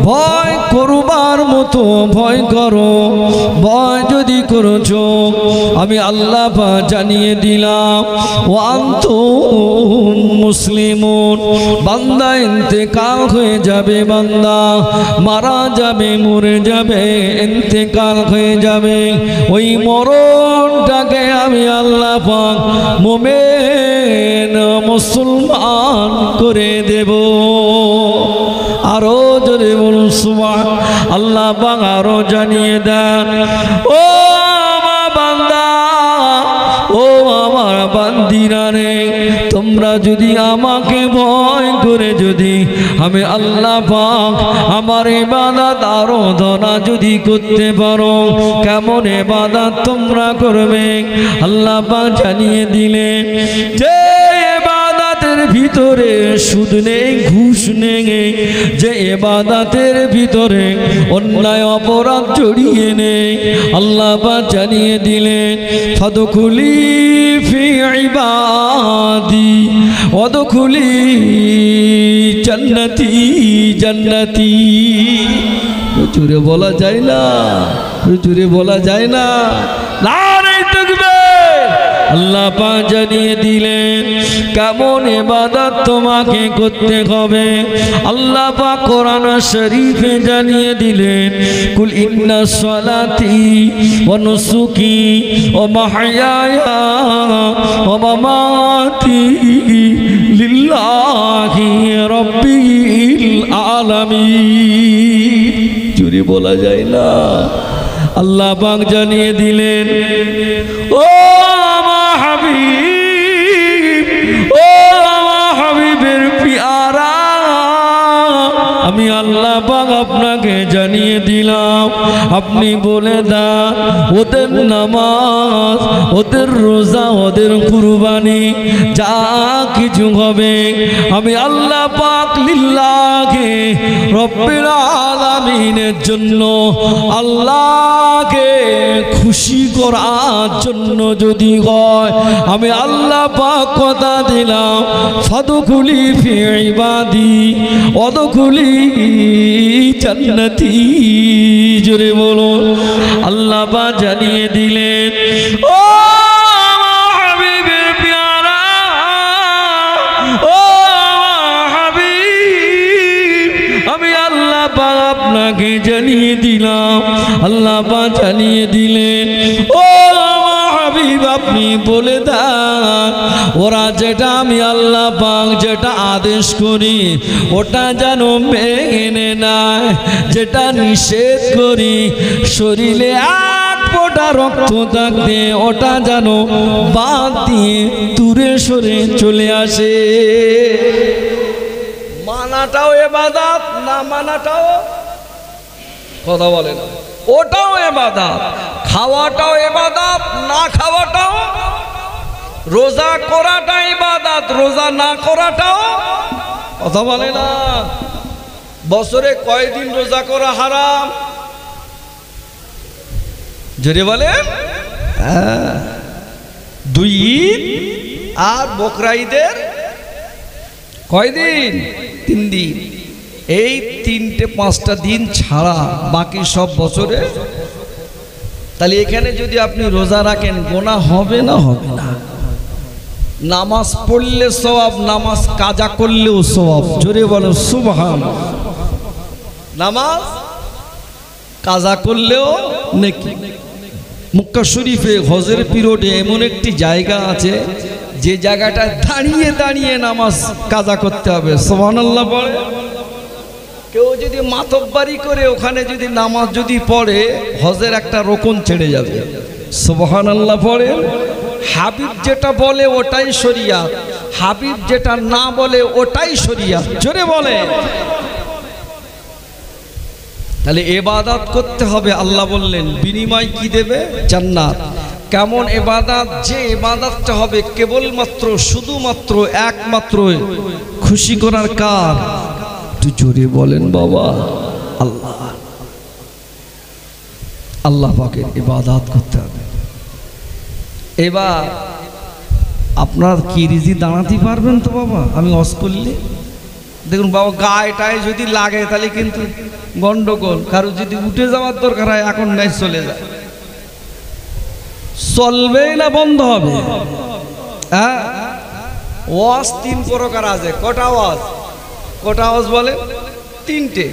[SPEAKER 1] ভয় করবার মতো ভয় করো। ভয় যদি করছো, আমি আল্লাহ পাক জানিয়ে দিলাম, ওয়া আনতুম মুসলিমুন, বান্দা ইন্তেকাল হয়ে যাবে, বান্দা মারা যাবে, মরে যাবে, ইন্তেকাল হয়ে যাবে। ওই মরণটাকে আমি আল্লাহ পাক মুমিন মুসলমান করে দেব। আরো জোরে বলুন সুবহান। আল্লাহ পাক আরো জানিয়ে দেন, ও আমার বান্দা, ও আমার বান্দিরা রে, তোমরা যদি আমাকে ভয় করে যদি আমি আল্লাহ পাক আমার ইবাদত আরাধনা যদি করতে পারো, কেমন ইবাদত তোমরা করবে? আল্লাহ পাক জানিয়ে দিলেন যে ইবাদতের ভিতরে সুদ নেই, ঘুষ নেই, যে ইবাদতের ভিতরে অন্যায় অপরাধ জড়িয়ে নেই। আল্লাহ পাক জানিয়ে দিলেন, ফাদখুলি ফি ইবাদি ওয়াদখুলি জান্নাতি জান্নাতি। জোরে বলা যায় না, জোরে বলা যায় না। নারে তাকবীর। আল্লাহ পাক জানিয়ে দিলেন কেমন ইবাদত তোমাকে করতে হবে। আল্লাহ পাক কোরআন শরীফে জানিয়ে দিলেন, কুল ইন্না সলাতি ওয়া নুসুকি ওয়া মাহইয়ায়া ওয়া মামাতি লিল্লাহি রাব্বিল আলামিন। চুরি বলা যায় না। আল্লাহ পাক জানিয়ে দিলেন, ও আমার হাবিব, ও আমার হাবিবের পিয়ারা, আমি আল্লাহ পাক আপনাকে জানিয়ে দিলাম, আপনি বলে দেন ওদের নামাজ, ওদের রোজা, ওদের কুরবানি যা কিছু হবে, আমি আল্লাহ পাক লিল্লাহি রাব্বিল আলামিনের জন্য, আল্লাহকে খুশি করার জন্য যদি হয়, আমি আল্লাহ পাক কথা দিলাম, ফাদখুলি ফি ইবাদি ওয়াদখুলি জান্নাতি। জোরে বলো। আল্লাহ পাক জানিয়ে দিলেন, ও আমার হাবিবের পিয়ারা, ও আমার হাবিব, নাও। আল্লাহ পাক জানিয়ে দিলেন, ও আমার হাবিব আপনি বলে দেন ওরা যেটা আমি আল্লাহ পাক যেটা আদেশ করি ওটা যেন মেনে নেয়, যেটা নিষেধ করি শরীরে এক ফোঁটা রক্ত থাকতে ওটা যেন বাদ দিয়ে দূরে সরে চলে আসে। মানাটাও ইবাদত, না মানাটাও, কথা বলে না, ওটাও ইবাদত। খাওয়াটাও ইবাদত, না খাওয়াটাও। রোজা করাটা ইবাদত, রোজা না করাটাও, কথা বলে না। বছরে কয়দিন রোজা করা হারাম? জোরে বলে, 2 ঈদ আর বকরা ঈদের কয়দিন? 3 দিন। এই 3-5টা দিন ছাড়া বাকি সব বছরে। তাহলে এখানে যদি আপনি রোজা রাখেন গোনাহ হবে না হবে না? নামাজ পড়লে সওয়াব, নামাজ কাজা করলেও সওয়াব। জোরে বলো সুবহানাল্লাহ। নামাজ কাজা করলেও নেকি। মক্কা শরীফে হজের পিরিয়ডে এমন একটি জায়গা আছে যে জায়গাটা দাঁড়িয়ে দাঁড়িয়ে নামাজ কাজা করতে হবে। সুবহানাল্লাহ বলে। কেউ যদি মাতব্বারি করে ওখানে যদি নামাজ যদি পড়ে হজের একটা রকম ছেড়ে যাবে। সুবহানাল্লাহ পড়ে। হাবিব যেটা বলে ওটাই শরিয়াত, হাবিব যেটা না বলে ওটাই শরিয়াত। জোরে বলে। তাহলে ইবাদত করতে হবে। আল্লাহ বললেন বিনিময় কি দেবে? জান্নাত। কেমন ইবাদত? যে ইবাদতটা হবে কেবলমাত্র শুধুমাত্র একমাত্র খুশি করার কার? একটু জোরে বলেন বাবা। আল্লাহ, আল্লাহ পাকের ইবাদত করতে হবে। এবার আপনার কি রিজি দাঁড়াতে পারবেন তো বাবা? আমি ওয়াজ করলে দেখুন বাবা, গায়েটায় যদি লাগে তাহলে কিন্তু গন্ডগোল। কারো যদি উঠে যাওয়ার দরকার হয় এখন নাই, চলে যায়। চলবে না বন্ধ হবে? হ্যাঁ, ওয়াজ 3 প্রকার আছে। কটা ওয়াজ? কটা ওয়াজ বলে? 3টে।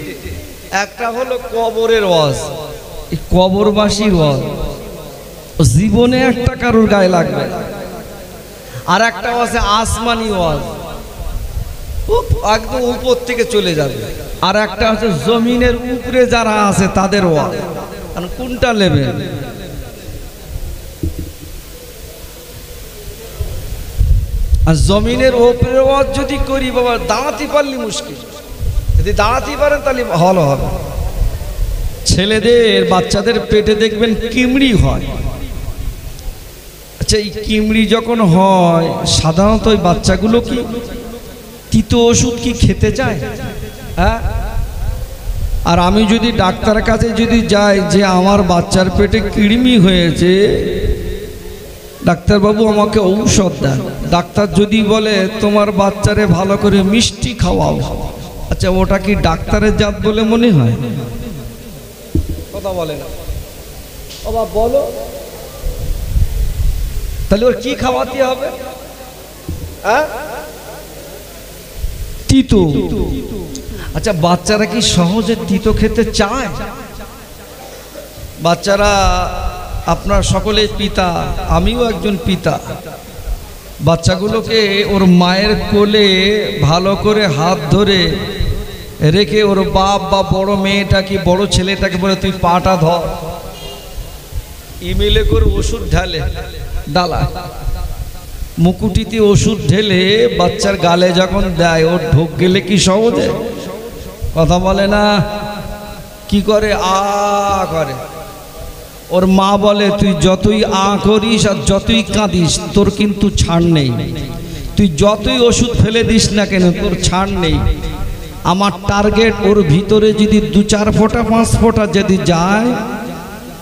[SPEAKER 1] একটা হলো কবরের ওয়াজ, এই কবরবাসীর ওয়াজ, জীবনে একটা কারোর গায়ে লাগবে। আর একটা আছে আসমানি ওয়াজ, একদম উপর থেকে চলে যাবে। আর একটা আছে জমিনের উপরে যারা আছে তাদের ওয়াজ। কোনটা নেবেন? আর জমিনের উপরে ওয়াজ যদি করি বাবা, দাঁড়াতে পারলে মুশকিল। যদি দাঁড়াতে পারেন তাহলে ভালো হবে। ছেলেদের বাচ্চাদের পেটে দেখবেন কিমড়ি হয়। আচ্ছা, এই কিমড়ি যখন হয় সাধারণত ওই বাচ্চাগুলো কি তিতো ওষুধ কি খেতে চায়? হ্যাঁ। আর আমি যদি ডাক্তারের কাছে যদি যাই যে আমার বাচ্চার পেটে কৃমি হয়েছে, ডাক্তারবাবু আমাকে ঔষধ দেন। ডাক্তার যদি বলে তোমার বাচ্চারে ভালো করে মিষ্টি খাওয়াও, আচ্ছা ওটা কি ডাক্তারের জাত বলে মনে হয়? কথা বলে না বাবা, বলো। তাহলে ওর কি খাওয়াতে হবে? হ্যাঁ, তিতো। আচ্ছা, বাচ্চারা কি সহজে তিতো খেতে চায়? বাচ্চারা, আপনার সকলেই পিতা, আমিও একজন পিতা। বাচ্চাগুলোকে ওর মায়ের কোলে ভালো করে হাত ধরে রেখে ওর বাপ বা বড় মেয়েটাকে বড় ছেলেটাকে বলে তুই পাটা ধর, ইমেলে করে ওষুধ ঢালে, ডালা মুকুটিতে ওষুধ ঢেলে বাচ্চার গালে যখন দেয় ওর ঢোক গেলে কি সহজে? কথা বলে না। কি করে? আ করে। ওর মা বলে তুই যতই আ করিস আর যতই কাঁদিস তোর কিন্তু ছাড় নেই। তুই যতই ওষুধ ফেলে দিস না কেন তোর ছাড় নেই। আমার টার্গেট ওর ভিতরে যদি 2-4 ফোঁটা 5 ফোঁটা যদি যায়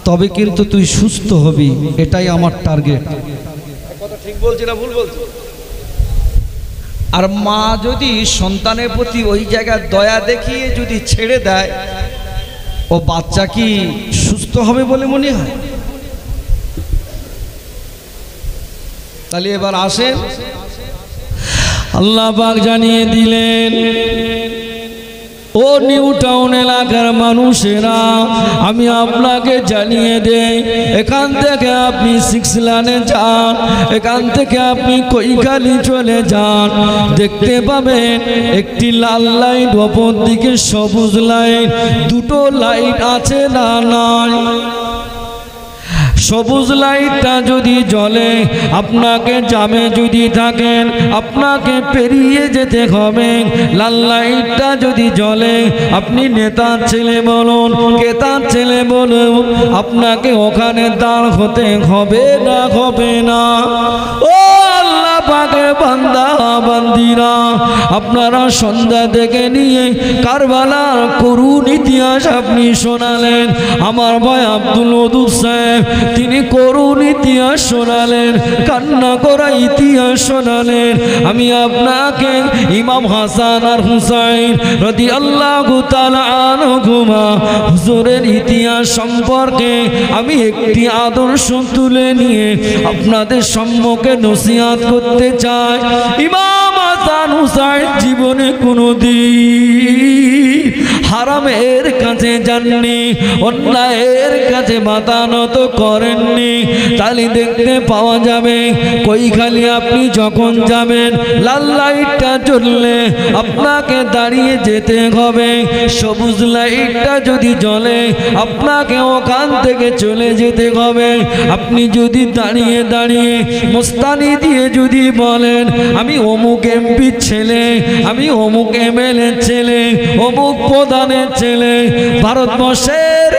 [SPEAKER 1] তবে কিন্তু তুই সুস্থ হবি। এটাই আমার টার্গেট। কথা ঠিক বলছি না ভুল বলছি? আর মা যদি সন্তানের প্রতি ওই জায়গায় দয়া দেখিয়ে যদি ছেড়ে দেয়, ও বাচ্চা কি সুস্থ হবে বলে মনে হয়? তাহলে এবার আসেন, আল্লাহ পাক জানিয়ে দিলেন ও নিউ টাউন এলাকার মানুষেরা, আমি আপনাকে জানিয়ে দেই, এখান থেকে আপনি 6 লাইনে যান, এখান থেকে আপনি কৈখালি চলে যান, দেখতে পাবেন একটি লাল লাইট, অপর দিকে সবুজ লাইট, দুটো লাইট আছে না নাই? সবুজ লাইটটা যদি জ্বলে, আপনাকে জামে যদি থাকেন আপনাকে পেরিয়ে যেতে হবে। লাল লাইটটা যদি জ্বলে, আপনি নেতার ছেলে বলুন, কেতার ছেলে বলুন, আপনাকে ওখানে দাঁড় হতে হবে না, হবে না? ও আল্লাহ পাকের বান্দা বান্দিরা, আপনারা সন্ধ্যা থেকে নিয়ে কারবালার করুণ ইতিহাস আপনি শোনালেন। আমার ভাই আব্দুল ওদুদ সাহেব তিনি করুণ ইতিহাস শোনালেন, কান্না করা ইতিহাস শোনালেন। আমি আপনাকে ইমাম হাসান আর হুসাইন রাদিয়াল্লাহু তাআলা আনহুমা হুজুরের ইতিহাস সম্পর্কে আমি একটি আদর্শ তুলে নিয়ে আপনাদের সম্মুখে নসিহত করতে চাই। ইমাম হাসান হুসাইন জীবনে কোনোদিন হারামের কাছে যাননি, অন্যায়ের কাছে মাথা নত করেননি। তাহলে দেখতে পাওয়া যাবে কৈখালি আপনি যখন যাবেন, লাল লাইটটা জ্বললে আপনাকে দাঁড়িয়ে যেতে হবে, সবুজ লাইটটা যদি জ্বলে আপনাকে ওখান থেকে চলে যেতে হবে। আপনি যদি দাঁড়িয়ে দাঁড়িয়ে মোস্তানি দিয়ে যদি বলেন আমি অমুক এমপি ছেলে, আমি অমুক এমএলএ ছেলে, অমুক প্রধানের ছেলে, ভারতবর্ষের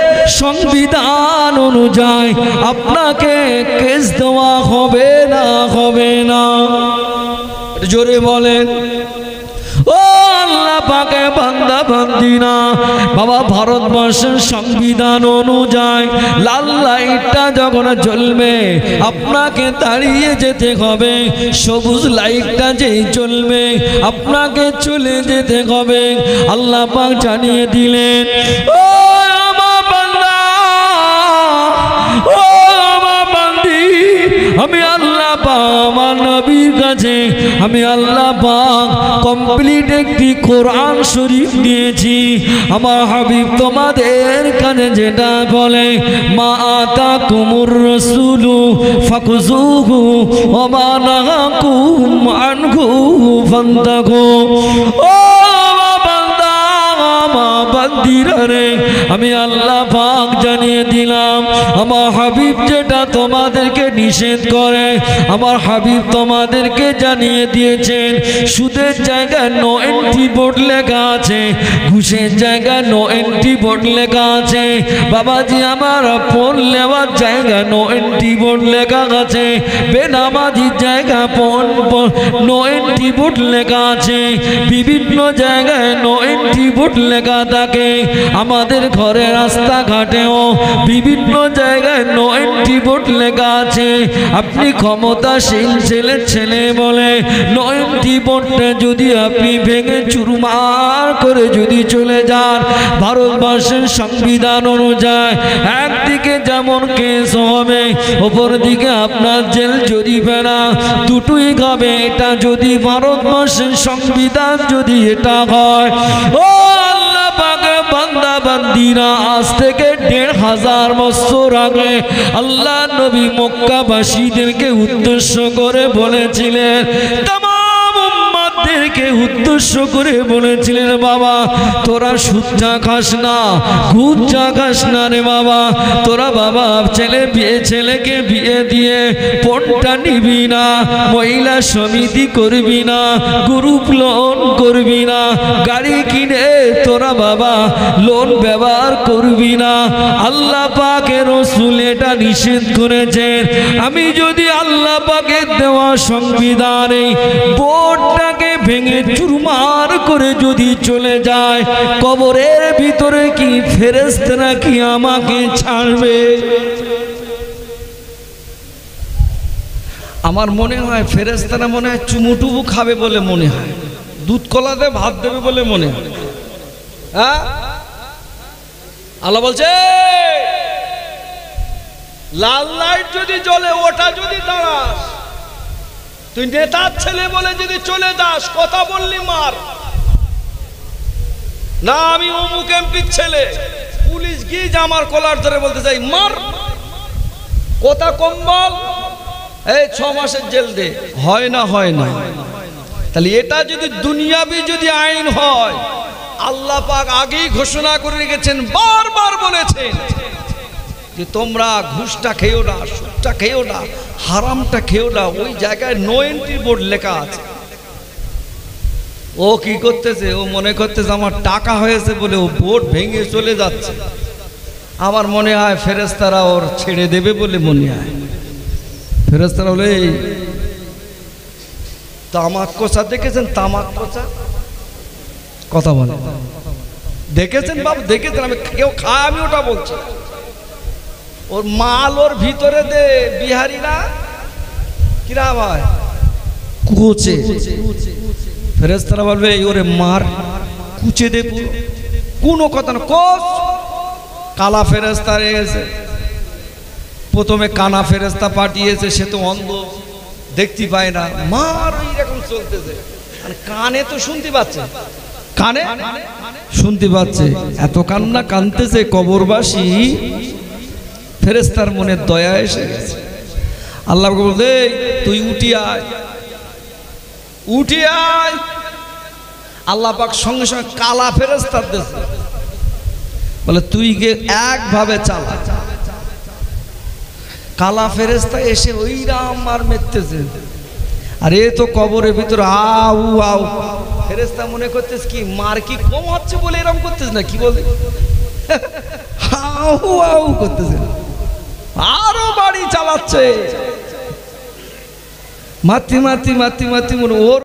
[SPEAKER 1] সংবিধান অনুযায়ী আপনাকে কেস দেওয়া হবে না, হবে না? জোরে বলেন। ও আল্লাহ পাকের বান্দা বান্দিরা, বাবা ভারতবর্ষের সংবিধান অনুযায়ী লাল লাইটটা যখন জ্বলবে আপনাকে দাঁড়িয়ে যেতে হবে, সবুজ লাইটটা যেই জ্বলবে আপনাকে চলে যেতে হবে। আল্লাহ পাক জানিয়ে দিলেন, ও আমার বান্দা, ও আমার বান্দি, আমি আল্লাহ পাক আমার নবীর কাছে আমি আল্লাহ পাক কমপ্লিট একটি কোরআন শরীফ দিয়েছি। আমার হাবিব তোমাদের কানে যেটা বলে, মা আতাকুমুর রাসূলু ফাকুযুহু ওয়া মা নাহাকুম আনহু ফান্তাকু। ও বান্দা আমার বান্দিরা রে, আমি আল্লাহ পাক জানিয়ে দিলাম আমার হাবিব যেটা তোমাদেরকে নিষেধ করে, আমার হাবিব তোমাদেরকে জানিয়ে দিয়েছেন। সুদের জায়গায় নো এন্ট্রি বোর্ড লেখা আছে, ঘুষের জায়গায় নো এন্ট্রি বোর্ড লেখা আছে, বাবাজি আমার ফোন নেওয়ার জায়গায় নো এন্ট্রি বোর্ড লেখা আছে, বেনামাজির জায়গা নো এন্ট্রি বোর্ড লেখা আছে, বিভিন্ন জায়গায় নো এন্ট্রি বোর্ড লেখা থাকে। আমাদের ঘরে রাস্তাঘাটেও বিভিন্ন জায়গায় নো এন্ট্রি বোর্ড লেখা আছে। আপনি ক্ষমতাশীল ছেলে বলে নো এন্ট্রি বোর্ডটা যদি আপনি ভেঙে চুরমার করে যদি চলে যান, ভারতবর্ষের সংবিধান অনুযায়ী একদিকে যেমন কেস হবে, অপর দিকে আপনার জেল জরিমানা দুটোই হবে। এটা যদি ভারতবর্ষের সংবিধান যদি এটা হয়, ও আল্লাহ পাকের বান্দা বান্দিরা, আজ থেকে ১৫০০ বছর আগে আল্লাহ নবী মক্কাবাসীদেরকে উদ্দেশ্য করে বলেছিলেন, তামাম উম্মতদেরকে উদ্দেশ্য করে বলেছিলেন, বাবা তোরা সুদ চা খাস না, ঘুষ চা খাস না রে বাবা, তোরা বাবা ছেলেকে বিয়ে দিয়ে পণটা নিবি না, মহিলা সমিতি করবি না, গ্রুপ লোন করবি না, গাড়ি কিনে তোরা বাবা লোন ব্যবহার করবি না। আল্লাহ পাকের রাসূল এটা নিষেধ করেছেন। আমি যদি আল্লাহ পাকের দেওয়া সংবিধানে বোর্ডটাকে ভেঙে চুরমার করে যদি চলে যায়, কবরের ভিতরে কি ফেরেশতারা কি আমাকে ছাড়বে? আমার মনে হয় ফেরেশতারা মনে হয় চুমুটুবু খাবে বলে মনে হয়, দুধ কলাতে ভাত দেবে বলে মনে হয়। হ্যাঁ, আল্লাহ বলছে লাল লাইট যদি জ্বলে, ওটা যদি দাঁড়াস, তুই নেতার ছেলে বলে যদি চলে যাস, কথা বললি মার। না আমি অমুক এমপির ছেলে, পুলিশ গিয়ে আমার কলার ধরে বলতে চাই মার, কথা কম বল, এই 6 মাসের জেল দে, হয় না হয় না। তাহলে এটা যদি দুনিয়াবি যদি আইন হয়, আল্লাহ পাক আগেই ঘোষণা করে রেখেছেন, বারবার বলেছেন যে তোমরা ঘুষটা খেও না, সুদটা খেও না, হারামটা খেও না। ওই জায়গায় নো এন্ট্রি বোর্ড লেখা আছে। ও কি করতেছে, ও মনে করতেছে আমার টাকা হয়েছে বলে ও বোর্ড ভেঙে চলে যাচ্ছে। আমার মনে হয় ফেরেশতারা ওর ছেড়ে দেবে বলে মনে হয়। ফেরেশতারা বলে তামাক কোচা দেখেছেন, তামাক কোচা কথা বলে দেখেছেন বাবু, দেখেছেন? আমি কেউ খায়, আমি ওটা বলছি। ওর মাল ওর ভিতরে দে, বিহারিরা কিরা ভাই কুচে। ফেরেশতারা বলবে ওরে মার, কুচে দে, কোনো কথা না। কোচ কালা ফেরেশতা এসে প্রথমে কানা ফেরেশতা পাঠিয়েছে, সে তো অন্ধ, দেখতে পায় না, মার এইরকম চলতেছে। আর কানে তো শুনতে পাচ্ছে, কানে শুনতে পাচ্ছে, এত কান্না কানতেছে কবরবাসী। ফেরেশতার মনে দয়া এসে গেছে। আল্লাহ বলতে তুই উঠি আয়, উঠি আয়। আল্লাহ পাক সঙ্গে সঙ্গে কালা ফেরেশতার দেশে বলে তুই গিয়ে একভাবে চালা। কালা ফেরেশতা এসে ওই রাম আর মেরতেছে। আর এ তো কবরের ভিতর আউ আউ। ফেরেশতা মনে করতেছ কি মার কি কম হচ্ছে বলে এরকম করতেছ না, কি বলে আউ আউ করতেছে, আরো বাড়ি চালাচ্ছে, মাতি মাতি মাতি মাতি মনে ওর